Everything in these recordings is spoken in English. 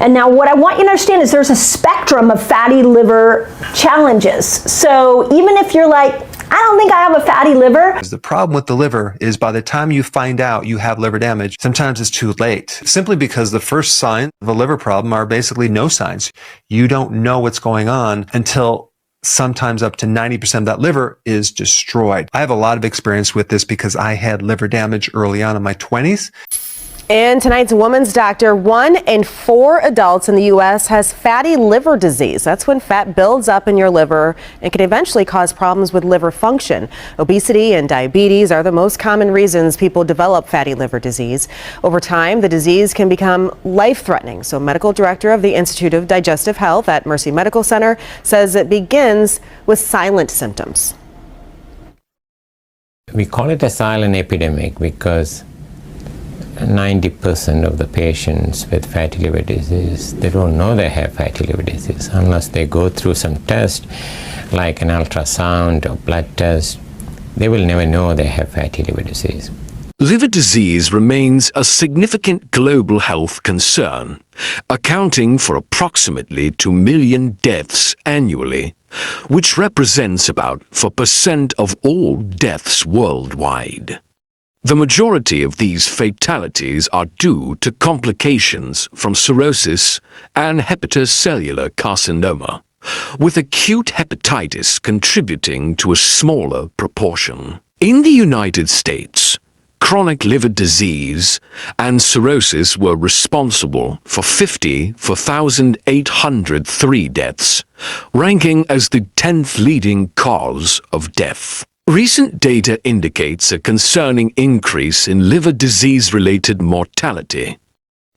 And now what I want you to understand is there's a spectrum of fatty liver challenges. So even if you're like, I don't think I have a fatty liver. The problem with the liver is by the time you find out you have liver damage, sometimes it's too late. Simply because the first signs of a liver problem are basically no signs. You don't know what's going on until sometimes up to 90% of that liver is destroyed. I have a lot of experience with this because I had liver damage early on in my 20s. In tonight's Woman's Doctor, 1 in 4 adults in the U.S. has fatty liver disease. That's when fat builds up in your liver and can eventually cause problems with liver function. Obesity and diabetes are the most common reasons people develop fatty liver disease. Over time, the disease can become life-threatening. So medical director of the Institute of Digestive Health at Mercy Medical Center says it begins with silent symptoms. We call it a silent epidemic because 90% of the patients with fatty liver disease, they don't know they have fatty liver disease unless they go through some test like an ultrasound or blood test. They will never know they have fatty liver disease. Liver disease remains a significant global health concern, accounting for approximately 2 million deaths annually, which represents about 4% of all deaths worldwide. The majority of these fatalities are due to complications from cirrhosis and hepatocellular carcinoma, with acute hepatitis contributing to a smaller proportion. In the United States, chronic liver disease and cirrhosis were responsible for 54,803 deaths, ranking as the 10th leading cause of death. Recent data indicates a concerning increase in liver disease-related mortality.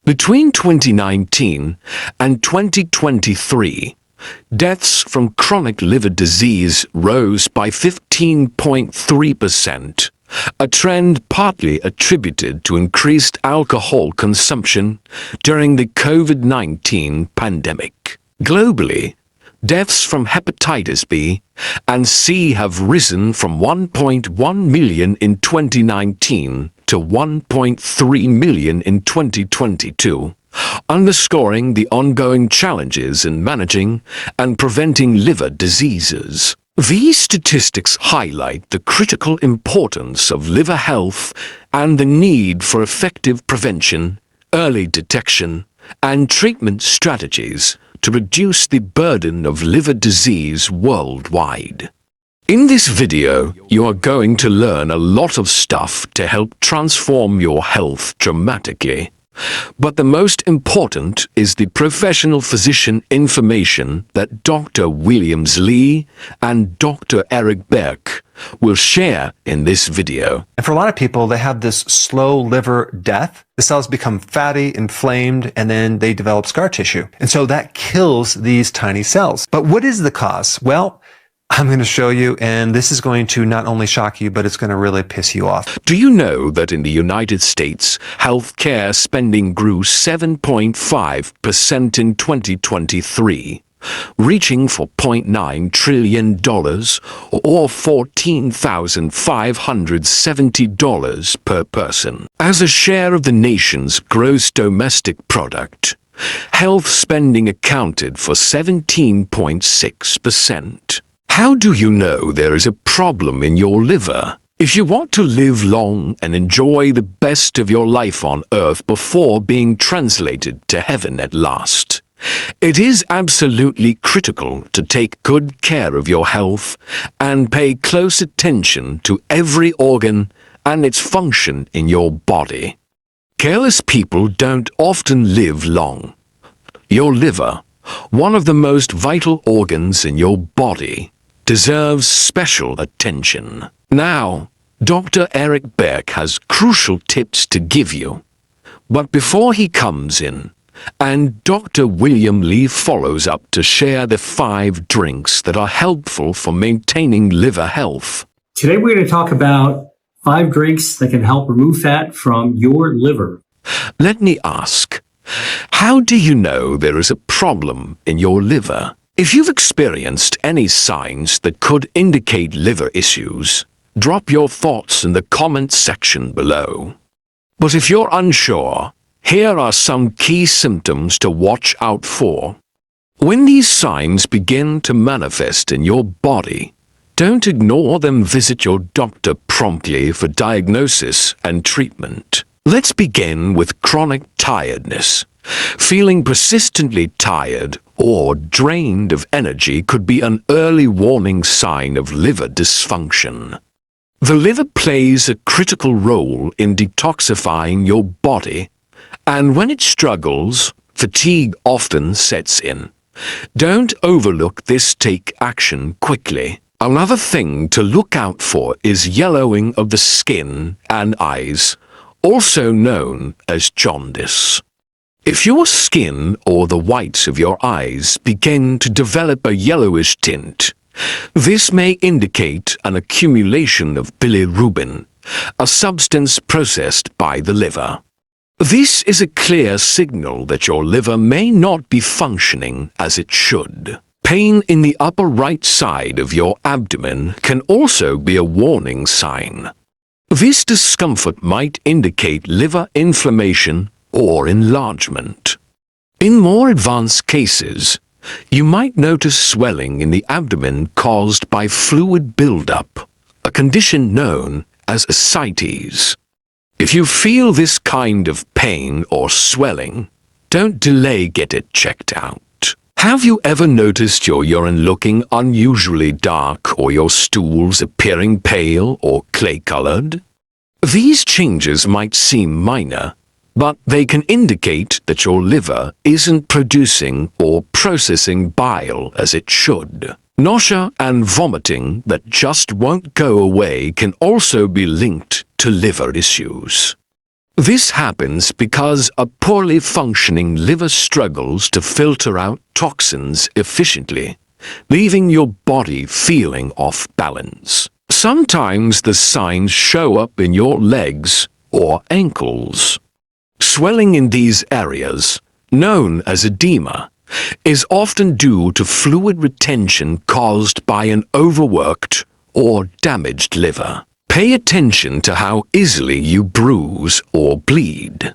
Between 2019 and 2023, deaths from chronic liver disease rose by 15.3%, a trend partly attributed to increased alcohol consumption during the COVID-19 pandemic. Globally, deaths from hepatitis B and C have risen from 1.1 million in 2019 to 1.3 million in 2022, underscoring the ongoing challenges in managing and preventing liver diseases. These statistics highlight the critical importance of liver health and the need for effective prevention, early detection, and treatment strategies to reduce the burden of liver disease worldwide. In this video, you are going to learn a lot of stuff to help transform your health dramatically. But the most important is the professional physician information that Dr. Williams Lee and Dr. Eric Berg will share in this video. And for a lot of people, they have this slow liver death. The cells become fatty, inflamed, and then they develop scar tissue. And so that kills these tiny cells. But what is the cause? Well, I'm going to show you, and this is going to not only shock you, but it's going to really piss you off. Do you know that in the United States, healthcare spending grew 7.5% in 2023? Reaching $4.9 trillion or $14,570 per person. As a share of the nation's gross domestic product, health spending accounted for 17.6%. How do you know there is a problem in your liver? If you want to live long and enjoy the best of your life on earth before being translated to heaven at last, it is absolutely critical to take good care of your health and pay close attention to every organ and its function in your body. Careless people don't often live long. Your liver, one of the most vital organs in your body, deserves special attention. Now, Dr. Eric Berg has crucial tips to give you. But before he comes in, and Dr. William Lee follows up to share the 5 drinks that are helpful for maintaining liver health. Today we're going to talk about 5 drinks that can help remove fat from your liver. Let me ask, how do you know there is a problem in your liver? If you've experienced any signs that could indicate liver issues, drop your thoughts in the comment section below. But if you're unsure, Here are some key symptoms to watch out for. When these signs begin to manifest in your body, don't ignore them. Visit your doctor promptly for diagnosis and treatment. Let's begin with chronic tiredness. Feeling persistently tired or drained of energy could be an early warning sign of liver dysfunction. The liver plays a critical role in detoxifying your body, and when it struggles, fatigue often sets in. Don't overlook this. Take action quickly. Another thing to look out for is yellowing of the skin and eyes, also known as jaundice. If your skin or the whites of your eyes begin to develop a yellowish tint, this may indicate an accumulation of bilirubin, a substance processed by the liver. This is a clear signal that your liver may not be functioning as it should. Pain in the upper right side of your abdomen can also be a warning sign. This discomfort might indicate liver inflammation or enlargement. In more advanced cases, you might notice swelling in the abdomen caused by fluid buildup, a condition known as ascites. If you feel this kind of pain or swelling, don't delay. Get it checked out. Have you ever noticed your urine looking unusually dark or your stools appearing pale or clay-colored? These changes might seem minor, but they can indicate that your liver isn't producing or processing bile as it should. Nausea and vomiting that just won't go away can also be linked to liver issues. This happens because a poorly functioning liver struggles to filter out toxins efficiently, leaving your body feeling off balance. Sometimes the signs show up in your legs or ankles. Swelling in these areas, known as edema, is often due to fluid retention caused by an overworked or damaged liver. Pay attention to how easily you bruise or bleed.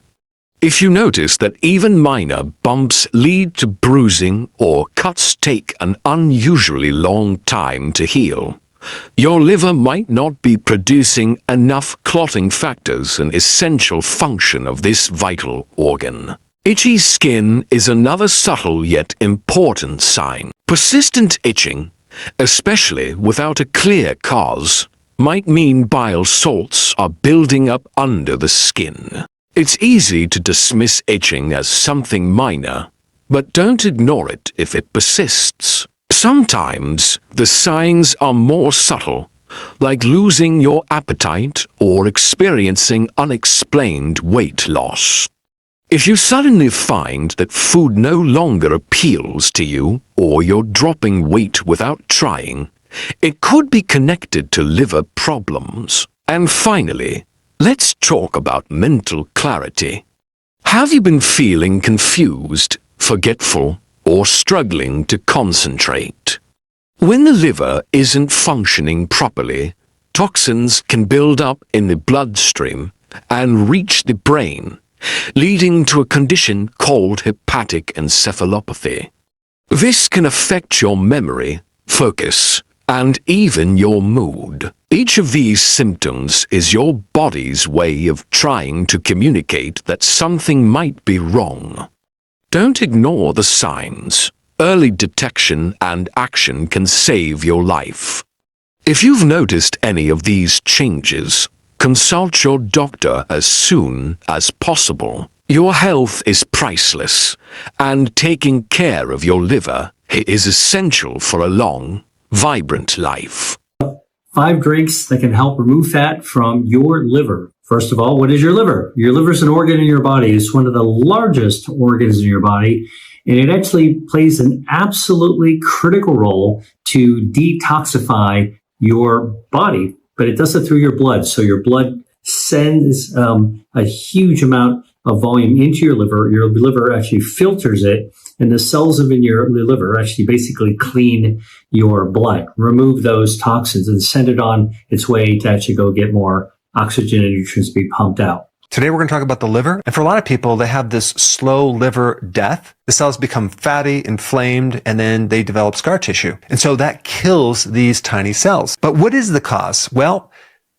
If you notice that even minor bumps lead to bruising or cuts take an unusually long time to heal, your liver might not be producing enough clotting factors, an essential function of this vital organ. Itchy skin is another subtle yet important sign. Persistent itching, especially without a clear cause, might mean bile salts are building up under the skin. It's easy to dismiss itching as something minor, but don't ignore it if it persists. Sometimes the signs are more subtle, like losing your appetite or experiencing unexplained weight loss. If you suddenly find that food no longer appeals to you or you're dropping weight without trying, it could be connected to liver problems. And finally, let's talk about mental clarity. Have you been feeling confused, forgetful, or struggling to concentrate? When the liver isn't functioning properly, toxins can build up in the bloodstream and reach the brain, leading to a condition called hepatic encephalopathy. This can affect your memory, focus, and even your mood. Each of these symptoms is your body's way of trying to communicate that something might be wrong. Don't ignore the signs. Early detection and action can save your life. If you've noticed any of these changes, consult your doctor as soon as possible. Your health is priceless, and taking care of your liver is essential for a long, vibrant life. 5 drinks that can help remove fat from your liver. First of all, what is your liver? Your liver is an organ in your body. It's one of the largest organs in your body, and it actually plays an absolutely critical role to detoxify your body, but it does it through your blood. So your blood sends a huge amount of volume into your liver. Your liver actually filters it, and the cells in your liver actually basically clean your blood, remove those toxins, and send it on its way to actually go get more oxygen and nutrients to be pumped out. Today we're going to talk about the liver. And for a lot of people, they have this slow liver death. The cells become fatty, inflamed, and then they develop scar tissue. And so that kills these tiny cells. But what is the cause? Well,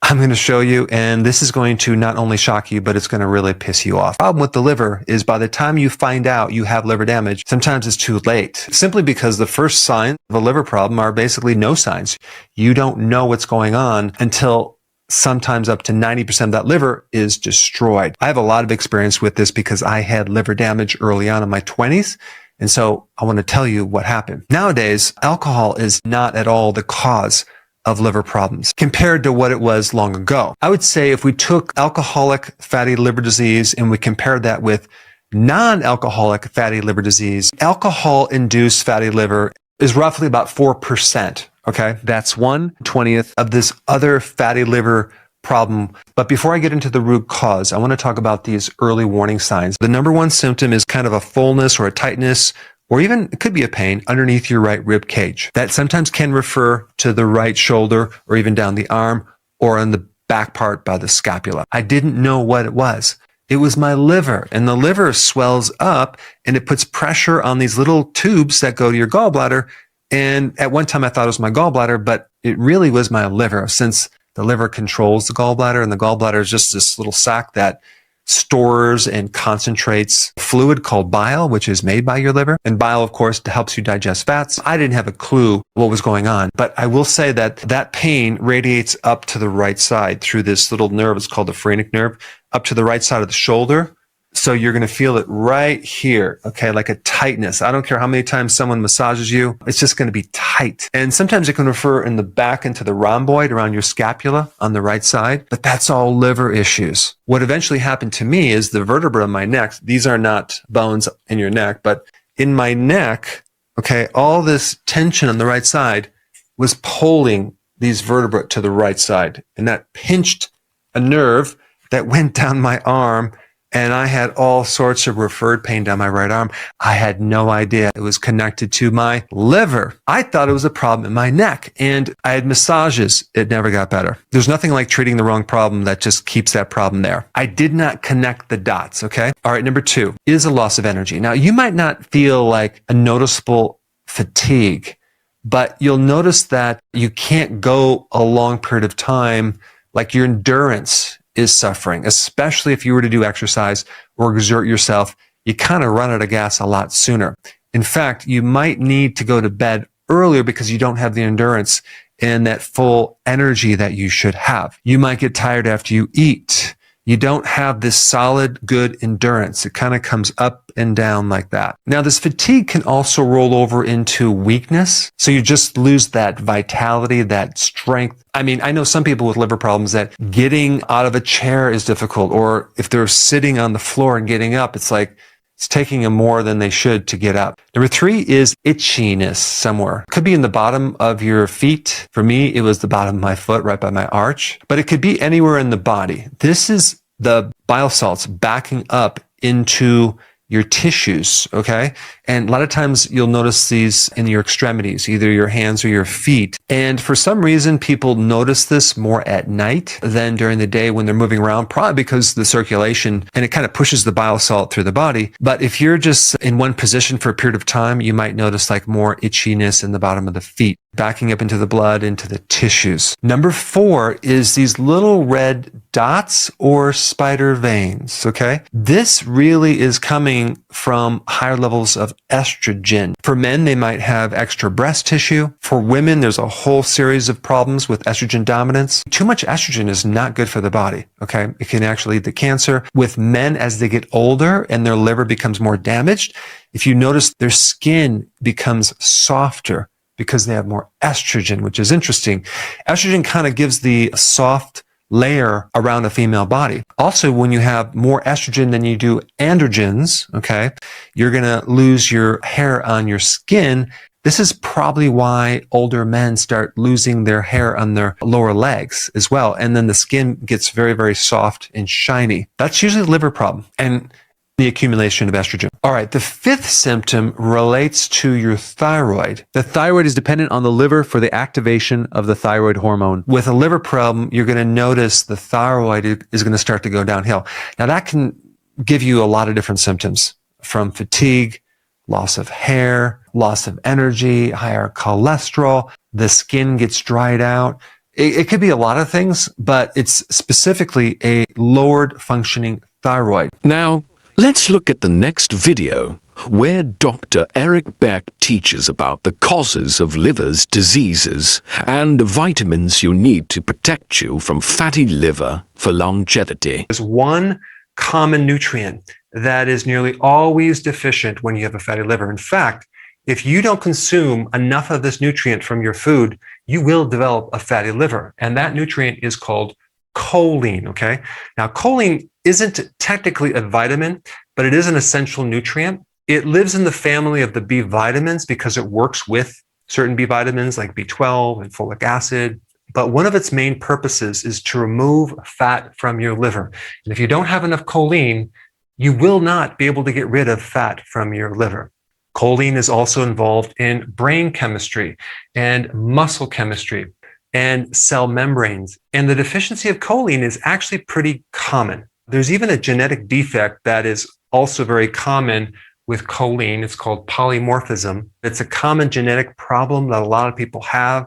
I'm going to show you, and this is going to not only shock you, but it's going to really piss you off. The problem with the liver is by the time you find out you have liver damage, sometimes it's too late. Simply because the first signs of a liver problem are basically no signs. You don't know what's going on until sometimes up to 90% of that liver is destroyed. I have a lot of experience with this because I had liver damage early on in my 20s. And so I want to tell you what happened. Nowadays, alcohol is not at all the cause of liver problems compared to what it was long ago. I would say if we took alcoholic fatty liver disease and we compared that with non-alcoholic fatty liver disease, alcohol-induced fatty liver is roughly about 4%. Okay. That's 1/20th of this other fatty liver problem. But before I get into the root cause, I want to talk about these early warning signs. The number one symptom is kind of a fullness or a tightness, or even it could be a pain underneath your right rib cage. That sometimes can refer to the right shoulder or even down the arm or on the back part by the scapula. I didn't know what it was. It was my liver, and the liver swells up and it puts pressure on these little tubes that go to your gallbladder. And at one time I thought it was my gallbladder, but it really was my liver, since the liver controls the gallbladder, and the gallbladder is just this little sac that stores and concentrates fluid called bile, which is made by your liver. And bile, of course, helps you digest fats. I didn't have a clue what was going on, but I will say that that pain radiates up to the right side through this little nerve. It's called the phrenic nerve, up to the right side of the shoulder. So you're going to feel it right here, okay, like a tightness. I don't care how many times someone massages you, it's just going to be tight. And sometimes it can refer in the back into the rhomboid around your scapula on the right side, but that's all liver issues. What eventually happened to me is the vertebra in my neck, these are not bones in your neck, but in my neck, okay, all this tension on the right side was pulling these vertebrae to the right side, and that pinched a nerve that went down my arm. And I had all sorts of referred pain down my right arm. I had no idea it was connected to my liver. I thought it was a problem in my neck, and I had massages. It never got better. There's nothing like treating the wrong problem that just keeps that problem there. I did not connect the dots, okay? All right, number 2 is a loss of energy. Now, you might not feel like a noticeable fatigue, but you'll notice that you can't go a long period of time, like your endurance is suffering, especially if you were to do exercise or exert yourself. You kind of run out of gas a lot sooner. In fact, you might need to go to bed earlier because you don't have the endurance and that full energy that you should have. You might get tired after you eat. You don't have this solid, good endurance. It kind of comes up and down like that. Now, this fatigue can also roll over into weakness. So you just lose that vitality, that strength. I mean, I know some people with liver problems that getting out of a chair is difficult, or if they're sitting on the floor and getting up, it's like it's taking them more than they should to get up. Number 3 is itchiness somewhere. Could be in the bottom of your feet. For me, it was the bottom of my foot, right by my arch, but it could be anywhere in the body. This is the bile salts backing up into your tissues, okay? And a lot of times you'll notice these in your extremities, either your hands or your feet. And for some reason, people notice this more at night than during the day when they're moving around, probably because the circulation, and it kind of pushes the bile salt through the body. But if you're just in one position for a period of time, you might notice like more itchiness in the bottom of the feet, backing up into the blood, into the tissues. Number 4 is these little red dots or spider veins, okay? This really is coming from higher levels of estrogen. For men, they might have extra breast tissue. For women, there's a whole series of problems with estrogen dominance. Too much estrogen is not good for the body, okay? It can actually lead to cancer. With men, as they get older and their liver becomes more damaged, if you notice, their skin becomes softer because they have more estrogen, which is interesting. Estrogen kind of gives the soft layer around a female body. Also, when you have more estrogen than you do androgens, okay, you're going to lose your hair on your skin. This is probably why older men start losing their hair on their lower legs as well. And then the skin gets very, very soft and shiny. That's usually a liver problem. And the accumulation of estrogen. All right, the fifth symptom relates to your thyroid. The thyroid is dependent on the liver for the activation of the thyroid hormone. With a liver problem, you're going to notice the thyroid is going to start to go downhill. Now, that can give you a lot of different symptoms, from fatigue, loss of hair, loss of energy, higher cholesterol, the skin gets dried out. It could be a lot of things, but it's specifically a lowered functioning thyroid. Now, let's look at the next video where Dr. Eric Berg teaches about the causes of liver's diseases and the vitamins you need to protect you from fatty liver for longevity. There's one common nutrient that is nearly always deficient when you have a fatty liver. In fact, if you don't consume enough of this nutrient from your food, you will develop a fatty liver. And that nutrient is called choline, okay? Now, choline isn't technically a vitamin, but it is an essential nutrient. It lives in the family of the B vitamins because it works with certain B vitamins like B12 and folic acid. But one of its main purposes is to remove fat from your liver. And if you don't have enough choline, you will not be able to get rid of fat from your liver. Choline is also involved in brain chemistry and muscle chemistry and cell membranes. And the deficiency of choline is actually pretty common. There's even a genetic defect that is also very common with choline. It's called polymorphism. It's a common genetic problem that a lot of people have,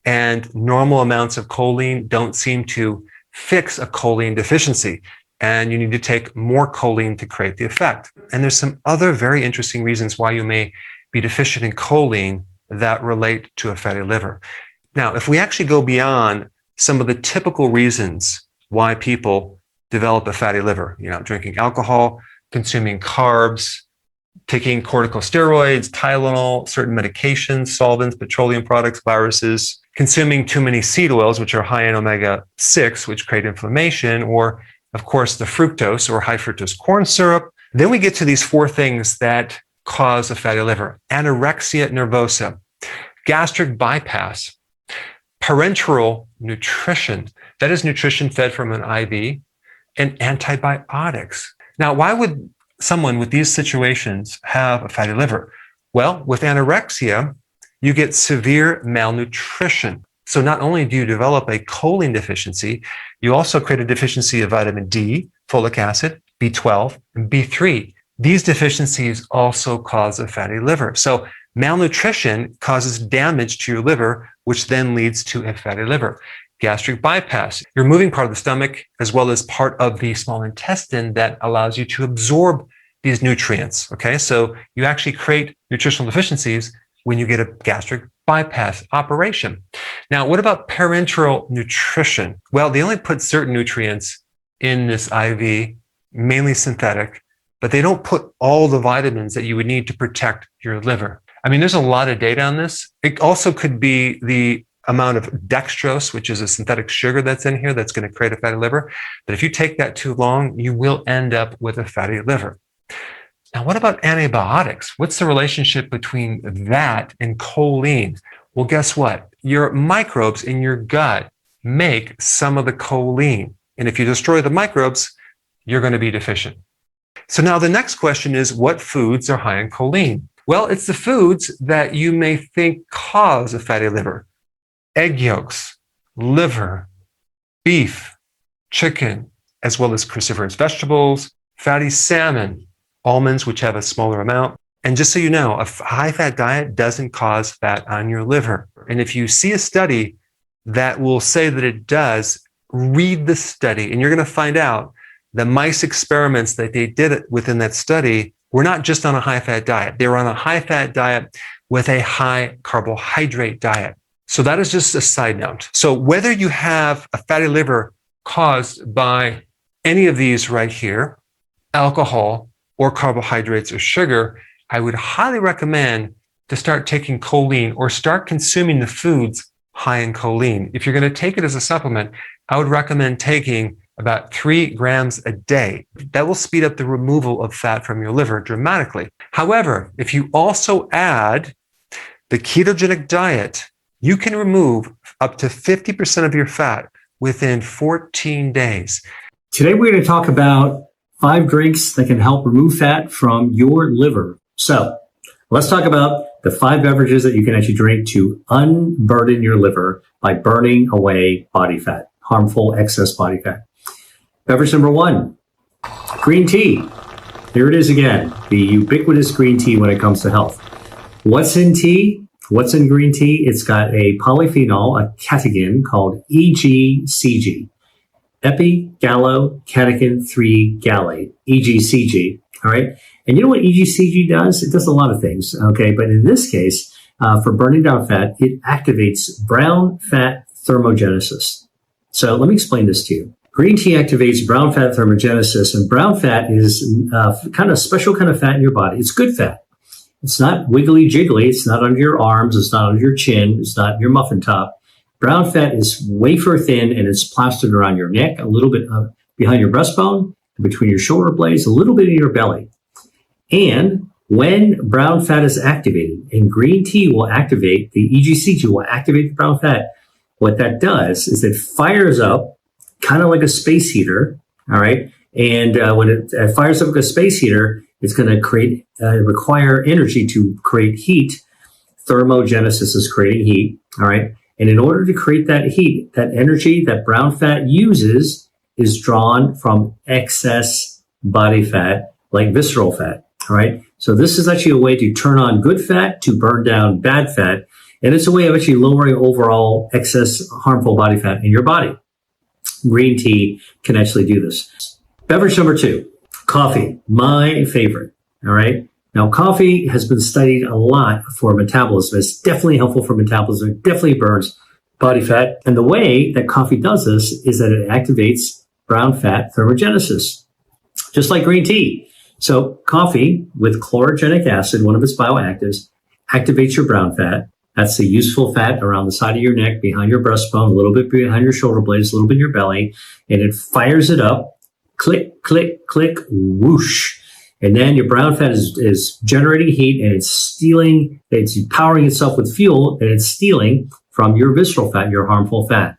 and normal amounts of choline don't seem to fix a choline deficiency. And you need to take more choline to create the effect. And there's some other very interesting reasons why you may be deficient in choline that relate to a fatty liver. Now, if we actually go beyond some of the typical reasons why people develop a fatty liver, drinking alcohol, consuming carbs, taking corticosteroids, Tylenol, certain medications, solvents, petroleum products, viruses, consuming too many seed oils, which are high in omega-6, which create inflammation, or of course, the fructose or high fructose corn syrup. Then we get to these four things that cause a fatty liver: anorexia nervosa, gastric bypass, parenteral nutrition, that is nutrition fed from an IV, and antibiotics. Now, why would someone with these situations have a fatty liver? Well, with anorexia, you get severe malnutrition. So not only do you develop a choline deficiency, you also create a deficiency of vitamin D, folic acid, B12, and B3. These deficiencies also cause a fatty liver. So malnutrition causes damage to your liver, which then leads to a fatty liver. Gastric bypass, you're moving part of the stomach as well as part of the small intestine that allows you to absorb these nutrients. Okay, so you actually create nutritional deficiencies when you get a gastric bypass operation. Now, what about parenteral nutrition? Well, they only put certain nutrients in this IV, mainly synthetic, but they don't put all the vitamins that you would need to protect your liver. I mean, there's a lot of data on this. It also could be the amount of dextrose, which is a synthetic sugar that's in here that's going to create a fatty liver. But if you take that too long, you will end up with a fatty liver. Now, what about antibiotics? What's the relationship between that and choline? Well, guess what? Your microbes in your gut make some of the choline. And if you destroy the microbes, you're going to be deficient. So now the next question is, what foods are high in choline? Well, it's the foods that you may think cause a fatty liver: egg yolks, liver, beef, chicken, as well as cruciferous vegetables, fatty salmon, almonds, which have a smaller amount. And just so you know, a high-fat diet doesn't cause fat on your liver. And if you see a study that will say that it does, read the study, and you're going to find out the mice experiments that they did within that study were not just on a high-fat diet. They were on a high-fat diet with a high carbohydrate diet. So that is just a side note. So whether you have a fatty liver caused by any of these right here, alcohol or carbohydrates or sugar, I would highly recommend to start taking choline or start consuming the foods high in choline. If you're going to take it as a supplement, I would recommend taking about 3 grams a day. That will speed up the removal of fat from your liver dramatically. However, if you also add the ketogenic diet, you can remove up to 50% of your fat within 14 days. Today, we're going to talk about 5 drinks that can help remove fat from your liver. So let's talk about the 5 beverages that you can actually drink to unburden your liver by burning away body fat, harmful excess body fat. Beverage number 1, green tea. Here it is again, the ubiquitous green tea when it comes to health. What's in tea? What's in green tea? It's got a polyphenol, a catechin called EGCG, epigallocatechin 3 gallate, EGCG. All right. And you know what EGCG does? It does a lot of things. Okay. But in this case, for burning down fat, it activates brown fat thermogenesis. So let me explain this to you. Green tea activates brown fat thermogenesis, and brown fat is kind of special kind of fat in your body. It's good fat. It's not wiggly jiggly. It's not under your arms. It's not under your chin. It's not your muffin top. Brown fat is wafer thin, and it's plastered around your neck, a little bit behind your breastbone, between your shoulder blades, a little bit in your belly. And when brown fat is activated, and green tea will activate, the EGCG will activate the brown fat, what that does is it fires up kind of like a space heater, all right? And when it fires up like a space heater, it's going to require energy to create heat. Thermogenesis is creating heat, all right? And in order to create that heat, that energy that brown fat uses is drawn from excess body fat, like visceral fat, all right? So this is actually a way to turn on good fat to burn down bad fat. And it's a way of actually lowering overall excess harmful body fat in your body. Green tea can actually do this. Beverage number 2, coffee, my favorite. All right. Now, coffee has been studied a lot for metabolism. It's definitely helpful for metabolism. It definitely burns body fat. And the way that coffee does this is that it activates brown fat thermogenesis, just like green tea. So coffee with chlorogenic acid, one of its bioactives, activates your brown fat. That's the useful fat around the side of your neck, behind your breastbone, a little bit behind your shoulder blades, a little bit in your belly, and it fires it up. Click, click, click, whoosh. And then your brown fat is generating heat, and it's powering itself with fuel, and it's stealing from your visceral fat, your harmful fat.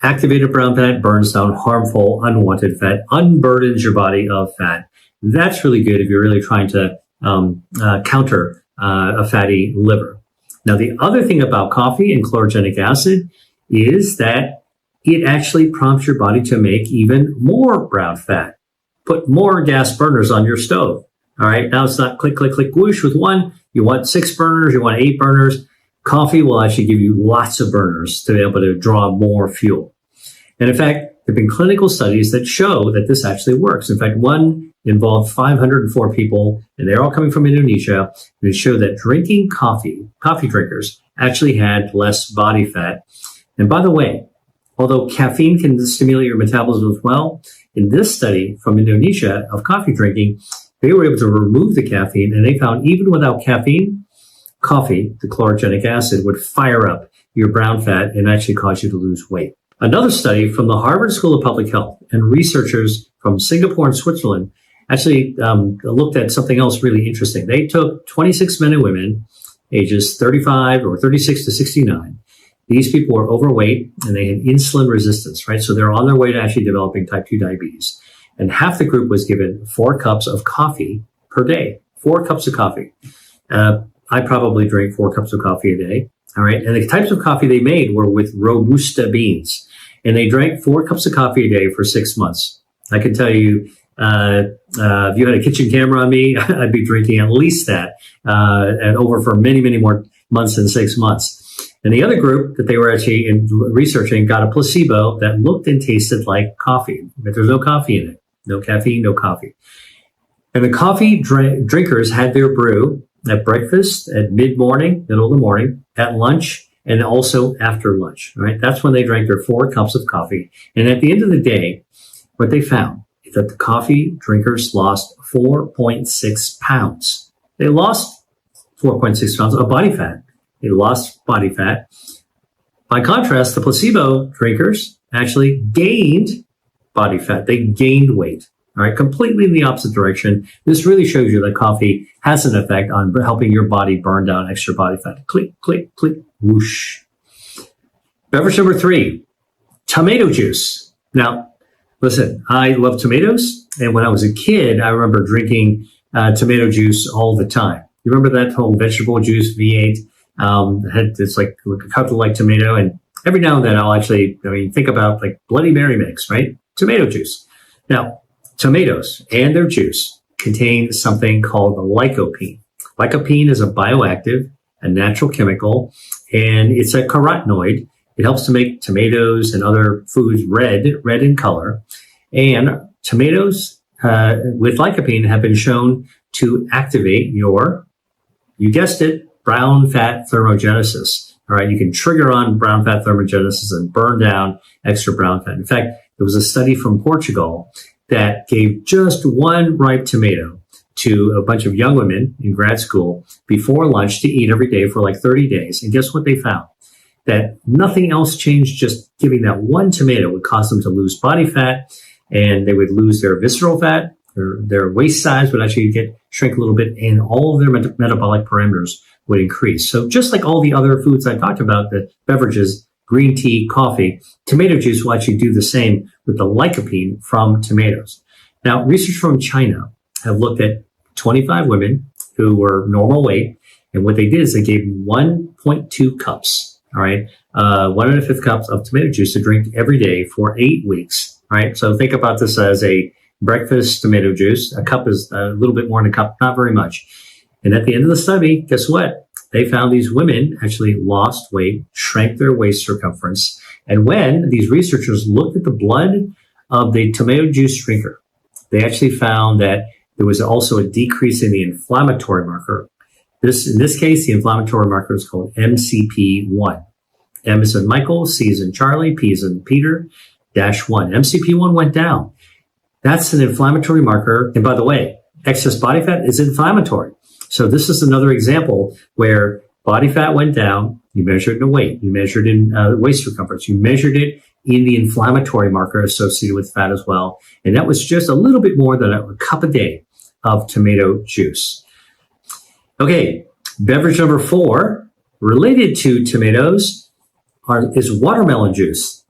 Activated brown fat burns down harmful, unwanted fat, unburdens your body of fat. That's really good if you're really trying to counter a fatty liver. Now, the other thing about coffee and chlorogenic acid is that it actually prompts your body to make even more brown fat. Put more gas burners on your stove. All right. Now it's not click, click, click, whoosh with one. You want 6 burners. You want 8 burners. Coffee will actually give you lots of burners to be able to draw more fuel. And in fact, there have been clinical studies that show that this actually works. In fact, one involved 504 people, and they're all coming from Indonesia. And it showed that drinking coffee drinkers actually had less body fat. And by the way, although caffeine can stimulate your metabolism as well, in this study from Indonesia of coffee drinking, they were able to remove the caffeine, and they found even without caffeine, coffee, the chlorogenic acid, would fire up your brown fat and actually cause you to lose weight. Another study from the Harvard School of Public Health and researchers from Singapore and Switzerland actually looked at something else really interesting. They took 26 men and women, ages 35 or 36 to 69. These people were overweight and they had insulin resistance, right? So they're on their way to actually developing type 2 diabetes. And half the group was given 4 cups of coffee per day, 4 cups of coffee. I probably drink 4 cups of coffee a day. All right. And the types of coffee they made were with Robusta beans. And they drank 4 cups of coffee a day for 6 months. I can tell you, if you had a kitchen camera on me, I'd be drinking at least that, and over for many, many more months than 6 months. And the other group that they were actually researching got a placebo that looked and tasted like coffee, but there's no coffee in it. No caffeine, no coffee. And the coffee drinkers had their brew at breakfast, at mid-morning, middle of the morning, at lunch, and also after lunch, right? That's when they drank their 4 cups of coffee. And at the end of the day, what they found is that the coffee drinkers lost 4.6 pounds. They lost 4.6 pounds of body fat. They lost body fat. By contrast, the placebo drinkers actually gained body fat. They gained weight. All right, completely in the opposite direction. This really shows you that coffee has an effect on helping your body burn down extra body fat. Click, click, click, whoosh. Beverage number 3, tomato juice. Now, listen, I love tomatoes. And when I was a kid, I remember drinking tomato juice all the time. You remember that whole vegetable juice V8? It's like cut like tomato. And every now and then I'll actually, think about like Bloody Mary mix, right? Tomato juice. Now, tomatoes and their juice contain something called lycopene. Lycopene is a bioactive, a natural chemical, and it's a carotenoid. It helps to make tomatoes and other foods red in color. And tomatoes with lycopene have been shown to activate you guessed it, brown fat thermogenesis. All right, you can trigger on brown fat thermogenesis and burn down extra brown fat. In fact, there was a study from Portugal that gave just one ripe tomato to a bunch of young women in grad school before lunch to eat every day for like 30 days. And guess what they found? That nothing else changed, just giving that one tomato would cause them to lose body fat, and they would lose their visceral fat, their waist size would actually shrink a little bit, and all of their metabolic parameters would increase. So just like all the other foods I talked about, the beverages, green tea, coffee, tomato juice will actually do the same with the lycopene from tomatoes. Now, research from China have looked at 25 women who were normal weight, and what they did is they gave 1.2 cups, all right, 1.5 cups of tomato juice to drink every day for 8 weeks, all right? So think about this as a breakfast tomato juice. A cup is a little bit more than a cup, not very much. And at the end of the study, guess what? They found these women actually lost weight, shrank their waist circumference. And when these researchers looked at the blood of the tomato juice drinker, they actually found that there was also a decrease in the inflammatory marker. In this case, the inflammatory marker is called MCP1. M is in Michael, C is in Charlie, P is in Peter, -1. MCP1 went down. That's an inflammatory marker. And by the way, excess body fat is inflammatory. So this is another example where body fat went down. You measured in weight. You measured in waist circumference. You measured it in the inflammatory marker associated with fat as well. And that was just a little bit more than a cup a day of tomato juice. Okay, beverage number 4, related to tomatoes, is watermelon juice.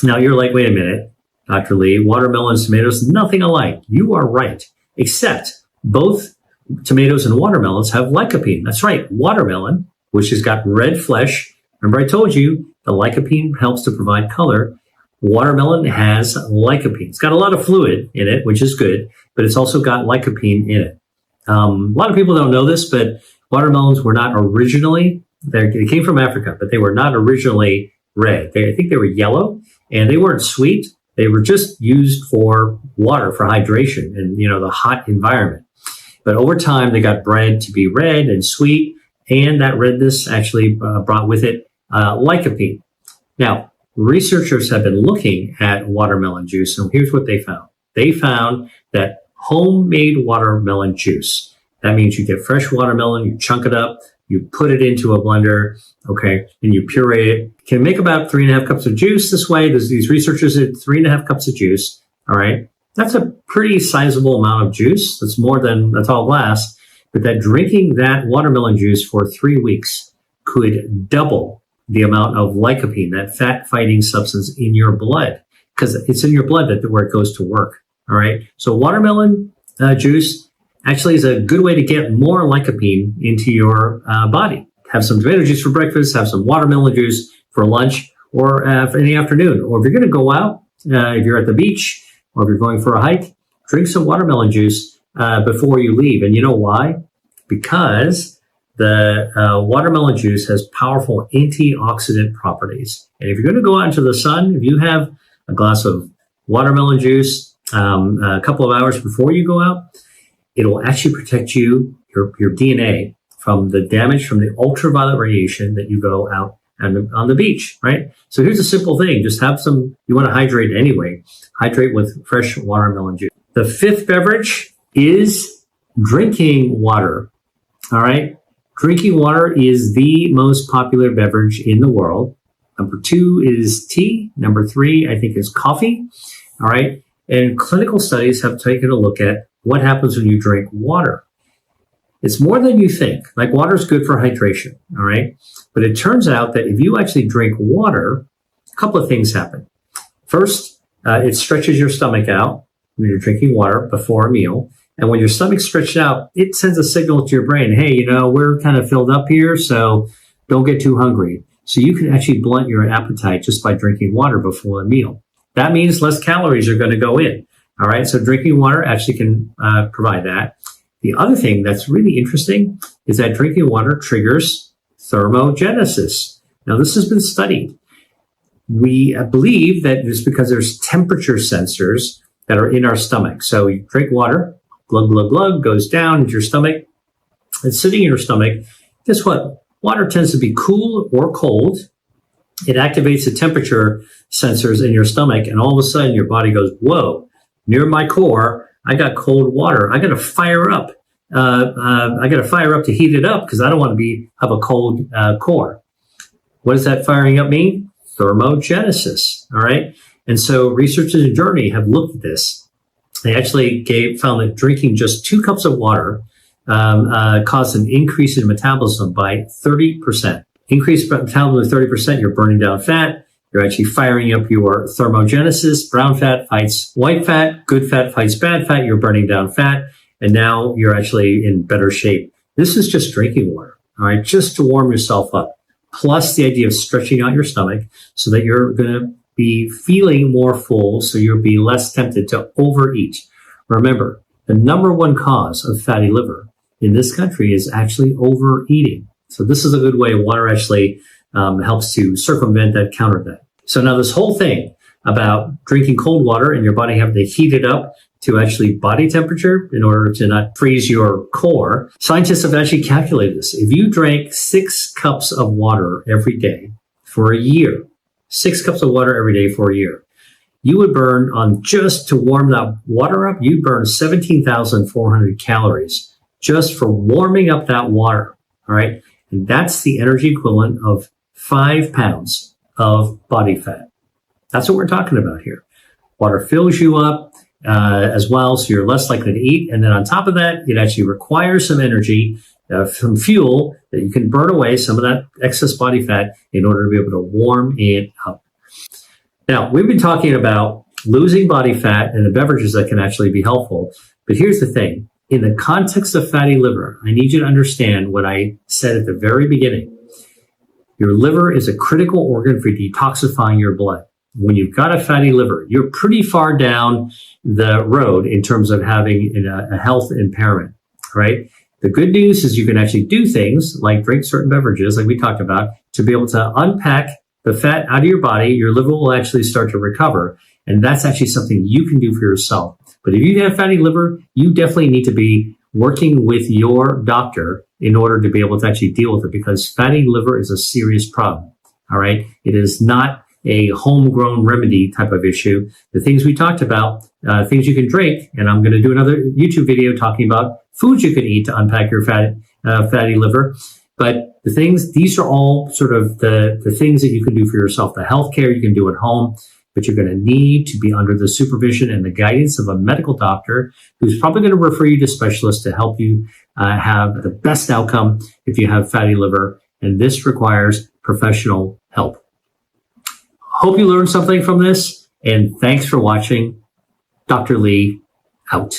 Now you're like, wait a minute, Dr. Lee, watermelon and tomatoes, nothing alike. You are right, except both tomatoes and watermelons have lycopene. That's right, watermelon, which has got red flesh. Remember I told you the lycopene helps to provide color. Watermelon has lycopene. It's got a lot of fluid in it, which is good, but it's also got lycopene in it. A lot of people don't know this, but watermelons were not originally, they came from Africa, but they were not originally red. I think they were yellow, and they weren't sweet. They were just used for water, for hydration in, the hot environment. But over time, they got bred to be red and sweet, and that redness actually brought with it lycopene. Now, researchers have been looking at watermelon juice, and here's what they found. They found that homemade watermelon juice, that means you get fresh watermelon, you chunk it up, you put it into a blender, okay, and you puree it. Can make about 3.5 cups of juice this way. These researchers did 3.5 cups of juice, all right? That's a pretty sizable amount of juice. That's more than a tall glass. But that drinking that watermelon juice for 3 weeks could double the amount of lycopene, that fat-fighting substance in your blood, because it's in your blood where it goes to work, all right? So watermelon juice actually is a good way to get more lycopene into your body. Have some tomato juice for breakfast, have some watermelon juice for lunch, or in the afternoon. Or if you're going to go out, if you're at the beach, or if you're going for a hike, drink some watermelon juice before you leave. And you know why? Because the watermelon juice has powerful antioxidant properties. And if you're going to go out into the sun, if you have a glass of watermelon juice a couple of hours before you go out, it'll actually protect your DNA from the damage from the ultraviolet radiation that you go out on the beach, right? So here's a simple thing. Just have some, you want to hydrate anyway. Hydrate with fresh watermelon juice. The 5th beverage is drinking water, all right? Drinking water is the most popular beverage in the world. Number 2 is tea. Number 3, I think, is coffee, all right? And clinical studies have taken a look at what happens when you drink water. It's more than you think. Like, water is good for hydration, all right? But it turns out that if you actually drink water, a couple of things happen. First, it stretches your stomach out, when you're drinking water before a meal. And when your stomach's stretched out, it sends a signal to your brain, hey, we're kind of filled up here, so don't get too hungry. So you can actually blunt your appetite just by drinking water before a meal. That means less calories are going to go in. All right, so drinking water actually can provide that. The other thing that's really interesting is that drinking water triggers thermogenesis. Now, this has been studied. We believe that it's because there's temperature sensors that are in our stomach. So you drink water, glug, glug, glug, goes down into your stomach. It's sitting in your stomach. Guess what? Water tends to be cool or cold. It activates the temperature sensors in your stomach, and all of a sudden your body goes, whoa, near my core, I got cold water. I got to fire up. I got to fire up to heat it up because I don't want to have a cold core. What does that firing up mean? Thermogenesis. All right. And so researchers in Germany have looked at this. They actually found that drinking just 2 cups of water caused an increase in metabolism by 30%. Increased metabolism by 30%, you're burning down fat. You're actually firing up your thermogenesis. Brown fat fights white fat. Good fat fights bad fat. You're burning down fat. And now you're actually in better shape. This is just drinking water, all right, just to warm yourself up. Plus the idea of stretching out your stomach so that you're going to be feeling more full, so you'll be less tempted to overeat. Remember, the number one cause of fatty liver in this country is actually overeating. So this is a good way water actually helps to circumvent that, counter that. So now this whole thing about drinking cold water and your body having to heat it up to actually body temperature in order to not freeze your core, scientists have actually calculated this. If you drank 6 cups of water every day for a year, 6 cups of water every day for a year, you would burn on just to warm that water up, you'd burn 17,400 calories just for warming up that water. All right. And that's the energy equivalent of 5 pounds of body fat. That's what we're talking about here. Water fills you up as well, so you're less likely to eat. And then on top of that, it actually requires some energy, some fuel that you can burn away some of that excess body fat in order to be able to warm it up. Now, we've been talking about losing body fat and the beverages that can actually be helpful. But here's the thing. In the context of fatty liver, I need you to understand what I said at the very beginning. Your liver is a critical organ for detoxifying your blood. When you've got a fatty liver, you're pretty far down the road in terms of having a health impairment, right? The good news is you can actually do things like drink certain beverages, like we talked about, to be able to unpack the fat out of your body. Your liver will actually start to recover. And that's actually something you can do for yourself. But if you have fatty liver, you definitely need to be working with your doctor in order to be able to actually deal with it, because fatty liver is a serious problem. All right. It is not a homegrown remedy type of issue. The things we talked about, things you can drink, and I'm going to do another YouTube video talking about foods you can eat to unpack your fatty liver. But the things, these are all sort of the things that you can do for yourself. The healthcare you can do at home, but you're going to need to be under the supervision and the guidance of a medical doctor who's probably going to refer you to specialists to help you have the best outcome if you have fatty liver. And this requires professional help. Hope you learned something from this, and thanks for watching. Dr. Lee, out.